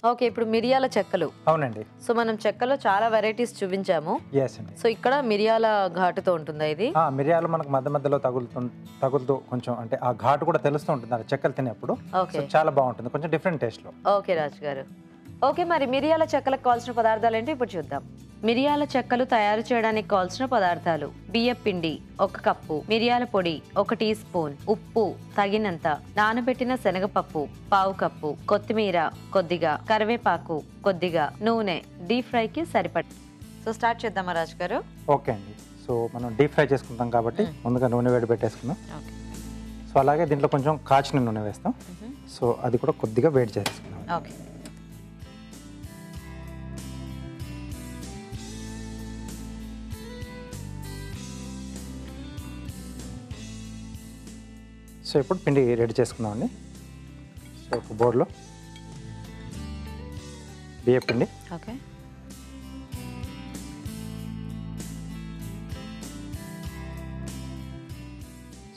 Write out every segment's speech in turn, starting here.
Okay. ఇప్పుడు మిరియాల చెక్కలు. అవునండి. సో మనం చెక్కలో చాలా వెరైటీస్ చూపించాము. yes అండి. సో ఇక్కడ మిరియాల ఘాటుతో ఉంటుందా ఇది? మిరియాలు మనకు మధ్య మధ్యలో తగులుతూ కొంచెం అంటే ఆ ఘాటు కూడా తెలుస్తూ ఉంటుంది ఆ చెక్కలు తినేప్పుడు. ఓకే. చాలా బాగుంటుంది, కొంచెం డిఫరెంట్ టేస్ట్ లో. ఓకే రాజు గారు. ఓకే, మరి మిరియాల చెక్కలకు కావాల్సిన పదార్థాలు ఏంటి ఇప్పుడు చూద్దాం. మిరియాల చెక్కలు తయారు చేయడానికి కావాల్సిన పదార్థాలు: బియ్యం పిండి 1 కప్పు, మిరియాల పొడి 1 టీ స్పూన్, ఉప్పు తగినంత, నానబెట్టిన శనగపప్పు 1/2 కప్పు, కొత్తిమీర కొద్దిగా, కరివేపాకు కొద్దిగా, నూనె డీప్ ఫ్రైకి సరిపడ. సో స్టార్ట్ చేద్దామా రాజు గారు? ఓకే అండి. సో మనం డీప్ ఫ్రై చేసుకుంటాం కాబట్టి ముందుగా నూనె వేడి పెట్టేసుకుందాం. ఓకే. సో అలాగే దీంట్లో కొంచెం కాచిన నూనె వేస్తాం. సో అది కూడా కొద్దిగా వేడి చేసుకుందాం. ఓకే. సో ఇప్పుడు పిండి రెడీ చేసుకుందామండి. సో ఒక బౌల్లో బియ్య పిండి, ఓకే,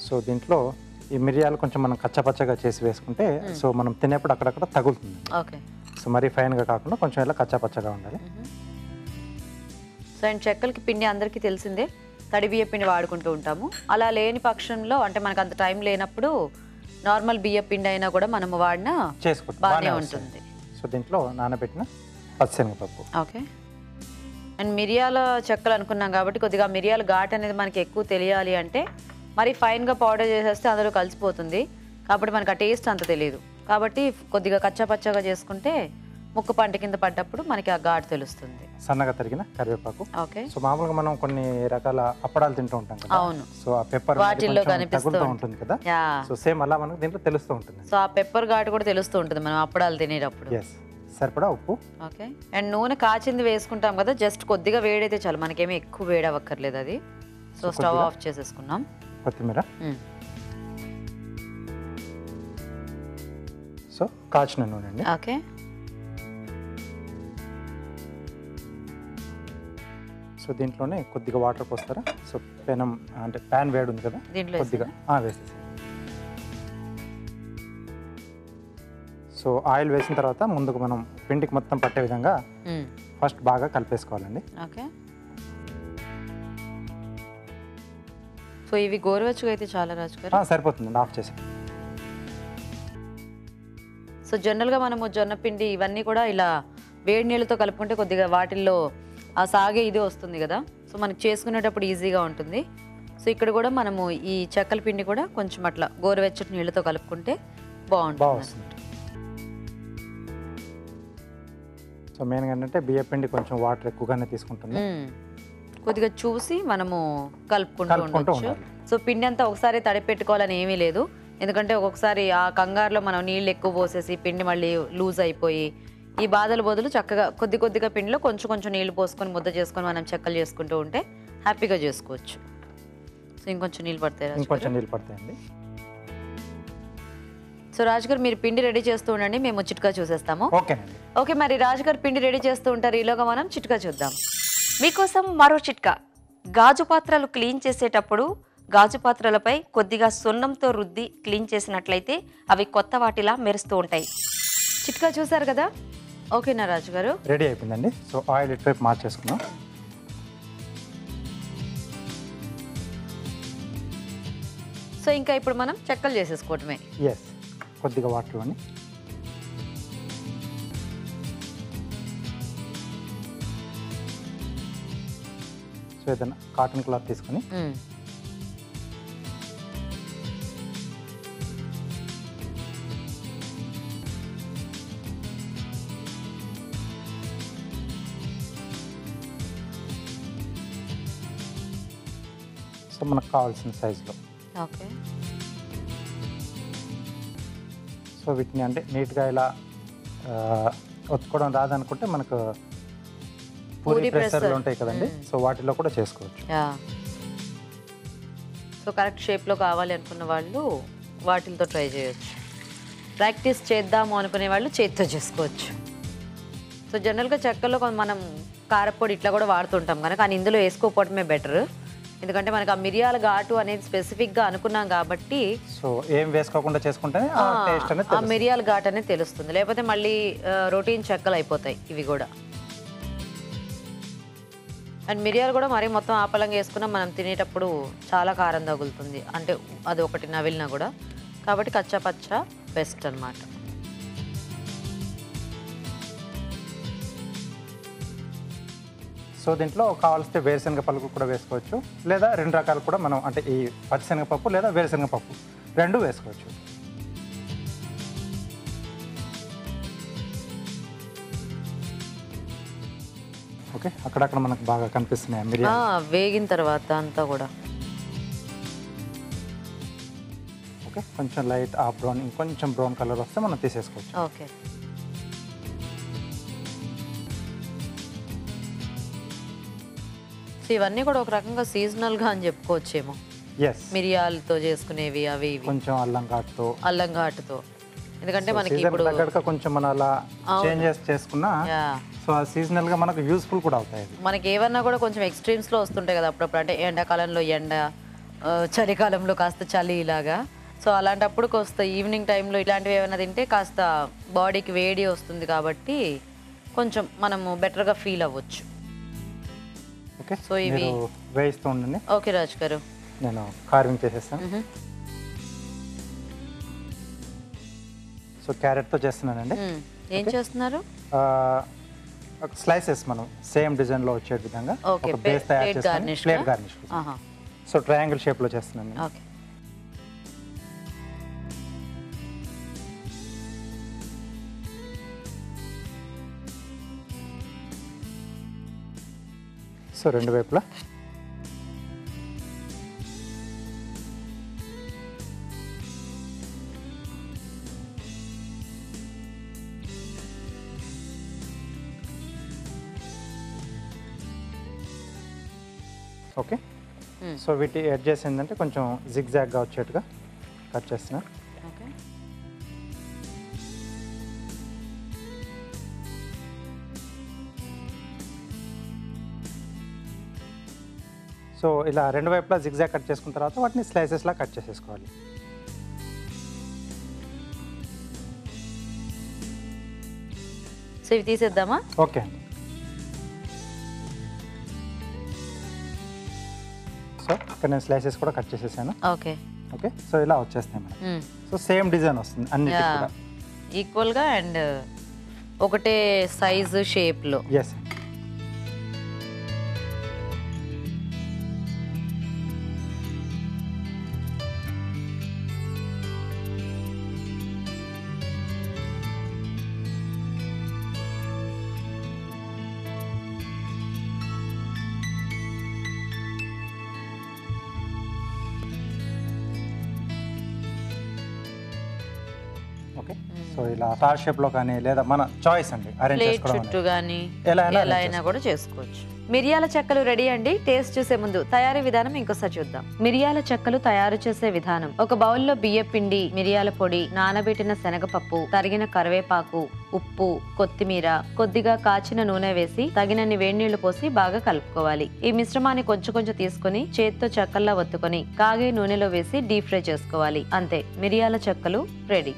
సో దీంట్లో ఈ మిరియాలు కొంచెం మనం కచ్చపచ్చగా చేసి వేసుకుంటే సో మనం తినేప్పుడు అక్కడక్కడ తగులుతుంది. ఓకే. సో మరీ ఫైన్గా కాకుండా కొంచెం ఇలా కచ్చపచ్చగా ఉండాలి. సో అండ్ చెక్కలకి పిండి అందరికీ తెలిసిందే, తడి బియ్య పిండి వాడుకుంటూ ఉంటాము. అలా లేని పక్షంలో అంటే మనకు అంత టైం లేనప్పుడు నార్మల్ బియ్య పిండి అయినా కూడా మనము వాడినా బాగానే ఉంటుంది. సో దీంట్లో నానబెట్టిన పచ్చిశనగపప్పు. ఓకే. అండ్ మిరియాల చెక్కలు అనుకున్నాం కాబట్టి కొద్దిగా మిరియాల ఘాట్ అనేది మనకి ఎక్కువ తెలియాలి అంటే మరి ఫైన్గా పౌడర్ చేసేస్తే అందులో కలిసిపోతుంది కాబట్టి మనకు ఆ టేస్ట్ అంత తెలియదు. కాబట్టి కొద్దిగా కచ్చాపచ్చాగా చేసుకుంటే ముక్క పంట కింద పడ్డప్పుడు మనకి ఆ ఘాటు తెలుస్తుంది. సన్నగా తరిగిన కరివేపాకు. ఓకే. సో మామూలుగా మనం కొన్ని రకాల అప్పడాలు తింటూ ఉంటాం కదా. అవును. సో ఆ పెప్పర్ వాటిల్లో కనిపిస్తూ ఉంటుంది కదా. సో సేమ్ అలా మనకు దీంట్లో తెలుస్తూ ఉంటుంది. సో ఆ పెప్పర్ ఘాటు కూడా తెలుస్తూ ఉంటుంది మనం అప్పడాలు తినేటప్పుడు. yes. సరిపడా ఉప్పు. ఓకే. అండ్ నూనె కాచింది వేసుకుంటాం కదా, జస్ట్ కొద్దిగా వేడైతే చాలు, మనకేమీ ఎక్కువ వేడి అవ్వక్కర్లేదు అది. సో స్టవ్ ఆఫ్ చేసేసుకున్నాం. కొత్తిమీర. సో కాచిన నూనె అండి. ఓకే. సో దీంట్లోనే కొద్దిగా వాటర్ పోస్తారా. సో పెనం అంటే ప్యాన్ వేడి ఉంది కదా, దీంట్లో కొద్దిగా వేసేసి. సో ఆయిల్ వేసిన తర్వాత ముందుకు మనం పిండికి మొత్తం పట్టే విధంగా ఫస్ట్ బాగా కలిపేసుకోవాలండి. ఓకే. సో ఇవి గోరువెచ్చగా అయితే చాలా రాజు గారు. సరిపోతుందండి, ఆఫ్ చేసి. సో జనరల్గా మనము జొన్న పిండి ఇవన్నీ కూడా ఇలా వేడి నీళ్ళతో కలుపుకుంటే కొద్దిగా వాటిల్లో ఆ సాగే ఇది వస్తుంది కదా, సో మనకి చేసుకునేటప్పుడు ఈజీగా ఉంటుంది. సో ఇక్కడ కూడా మనము ఈ చెక్కల పిండి కూడా కొంచెం అట్లా గోరువెచ్చటి నీళ్ళతో కలుపుకుంటే బాగుంటుంది. సో మెయిన్గా ఏంటంటే బియ్య పిండి కొంచెం వాటర్ ఎక్కువగానే తీసుకుంటుంది. కొద్దిగా చూసి మనము కలుపుకుంటూ ఉండాలి. సో పిండి అంతా ఒకసారి తడి పెట్టుకోవాలని ఏమీ లేదు, ఎందుకంటే ఒక్కొక్కసారి ఆ కంగారులో మనం నీళ్ళు ఎక్కువ పోసేసి పిండి మళ్ళీ లూజ్ అయిపోయి ఈ బాధల బదులు చక్కగా కొద్దిగా పిండిలో కొంచెం నీళ్ళు పోసుకొని ముద్ద చేసుకొని మనం చెక్కలు చేసుకుంటూ ఉంటే హ్యాపీగా చేసుకోవచ్చు. సో ఇంకొంచెం నీళ్ళు పడతాయండి. సో రాజుగారు మీరు పిండి రెడీ చేస్తూ ఉండండి, మేము చిట్కా చూసేస్తాము. ఓకే, మరి రాజుగారు పిండి రెడీ చేస్తూ ఉంటారు, ఈలోగా మనం చిట్కా చూద్దాం. మీకోసం మరో చిట్కా. గాజు పాత్రలు క్లీన్ చేసేటప్పుడు గాజు పాత్రలపై కొద్దిగా సున్నంతో రుద్ది క్లీన్ చేసినట్లయితే అవి కొత్త వాటిలా మెరుస్తూ ఉంటాయి. చిట్కా చూసారు కదా. ఓకేనా రాజు గారు? రెడీ అయిపోయిందండి. సో ఆయిల్ ఇటువైపు మార్చేసుకున్నాం. సో ఇంకా ఇప్పుడు మనం చెక్కలు చేసేసుకోవటమే. కొద్దిగా వాటర్ అని సో ఏదైనా కాటన్ క్లాత్ తీసుకుని సో మనకు కావాల్సిన సైజులో. ఓకే. సో వీటిని అంటే నీట్గా ఇలా ఒత్తుకోవడం రాదనుకుంటే మనకు పూరి ప్రెషర్లు ఉంటాయి కదండి, సో వాటిలో కూడా చేసుకోవచ్చు. సో కరెక్ట్ షేప్లో కావాలి అనుకున్న వాళ్ళు వాటితో ట్రై చేయొచ్చు. ప్రాక్టీస్ చేద్దాము అనుకునే వాళ్ళు చేతితో చేసుకోవచ్చు. సో జనరల్గా చెక్కల్లో మనం కారపొడి ఇట్లా కూడా వాడుతుంటాం కనుక కానీ ఇందులో వేసుకోకపోవడమే బెటర్, ఎందుకంటే మనకు ఆ మిరియాల ఘాటు అనేది స్పెసిఫిక్గా అనుకున్నాం కాబట్టి సో ఏం వేసుకోకుండా చేసుకుంటేనే ఆ టేస్ట్ అనేది ఆ మిరియాల ఘాటు అనేది తెలుస్తుంది, లేకపోతే మళ్ళీ రొటీన్ చెక్కలు అయిపోతాయి ఇవి కూడా. అండ్ మిరియాలు కూడా మరీ మొత్తం ఆపలంగా వేసుకున్నా మనం తినేటప్పుడు చాలా కారం తగులుతుంది, అంటే అది ఒకటి నవిలినా కూడా. కాబట్టి కచ్చా పచ్చా బెస్ట్ అన్నమాట. సో దీంట్లో కావాల్స్తే వేరుశనగ పలుకు కూడా వేసుకోవచ్చు, లేదా 2 రకాలు కూడా మనం, అంటే ఈ పచ్చిశనగపప్పు లేదా వేరుశనగ పప్పు 2 వేసుకోవచ్చు. ఓకే, అక్కడక్కడ మనకు బాగా కనిపిస్తున్నాయి మిరియాలు. వేగిన తర్వాత అంతా కూడా ఓకే, కొంచెం లైట్ బ్రౌన్, ఇంకొంచెం బ్రౌన్ కలర్ వస్తే మనం తీసేసుకోవచ్చు. ఓకే. ఇవన్నీ కూడా ఒక రకంగా సీజనల్గా అని చెప్పుకోవచ్చేమో, ఎస్, మిరియాలతో చేసుకునేవి అవి ఇవి. కొంచెం అల్లం ఘాటుతో, అల్లం ఘాటుతో, ఎందుకంటే మనకి సీజన్ ఇప్పుడు తగ్గట్టుగా కొంచెం మనం అలా చేంజెస్ చేసుకున్నా సో ఆ సీజనల్గా మనకు యూస్ఫుల్ కూడా అవుతాయి. మనకి ఏమన్నా కూడా కొంచెం ఎక్స్ట్రీమ్స్లో వస్తుంటాయి కదా అప్పుడప్పుడు, అంటే ఎండాకాలంలో ఎండ, చలికాలంలో కాస్త చలి ఇలాగా. సో అలాంటప్పుడు కాస్త ఈవినింగ్ టైంలో ఇలాంటివి ఏమైనా తింటే కాస్త బాడీకి వేడి వస్తుంది కాబట్టి కొంచెం మనము బెటర్గా ఫీల్ అవ్వచ్చు. ఓకే, సో ఇవి వేయిస్తూ ఉండండి. ఓకే రాజ్ గారు, నేను కార్వింగ్ చేసేస్తాను. సో క్యారెట్తో చేస్తున్నానండి. ఏం చేస్తున్నారు? స్లైసెస్ మనం సేమ్ డిజైన్లో వచ్చే విధంగా ఓకే, ఒక బేస్ తయారు చేస్తాను, garnish. Plate garnish. So triangle షేప్లో చేస్తున్నాను. ఓకే. సో 2 వైపులా ఓకే. సో వీటి ఎడ్జెస్ ఏంటంటే కొంచెం జిగ్జాగ్గా వచ్చేట్టుగా కట్ చేస్తున్నా. ఓకే. సో ఇలా 2 వైపులా జిగ్జాగ్ కట్ చేసుకున్న తర్వాత వాటిని స్లైసెస్లా కట్ చేసేసుకోవాలి. సో ఇవి తీసేద్దామా? ఓకే అండి. సో ఇక్కడ నేను స్లైసెస్ కూడా కట్ చేసేసాను. ఓకే. ఓకే, సో ఇలా వచ్చేస్తాయి మనకి. సో సేమ్ డిజైన్ వస్తుంది అన్నిటికీ కూడా ఈక్వల్గా అండ్ ఒకటే సైజు షేప్లో. ఎస్. ఓకే, సో ఇలా స్టార్ షేప్ లో కానీ లేదా మన చాయిస్ అండి అరేంజ్ ప్లేట్ చేసుకోవడం చుట్టూ కానీ ఎలా ఎలా అయినా కూడా చేసుకోవచ్చు. మిరియాల చెక్కలు రెడీ అండి. టేస్ట్ చూసే ముందు తయారీ విధానం ఇంకోసారి చూద్దాం. మిరియాల చెక్కలు తయారు చేసే విధానం: ఒక బౌల్లో బియ్య పిండి, మిరియాల పొడి, నానబెట్టిన శనగపప్పు, తరిగిన కరివేపాకు, ఉప్పు, కొత్తిమీర, కొద్దిగా కాచిన నూనె వేసి తగినన్ని వేడినీళ్లు పోసి బాగా కలుపుకోవాలి. ఈ మిశ్రమాన్ని కొంచెం కొంచెం తీసుకుని చేత్తో చెక్కల్లా ఒత్తుకొని కాగే నూనెలో వేసి డీప్ ఫ్రై చేసుకోవాలి. అంతే, మిరియాల చెక్కలు రెడీ.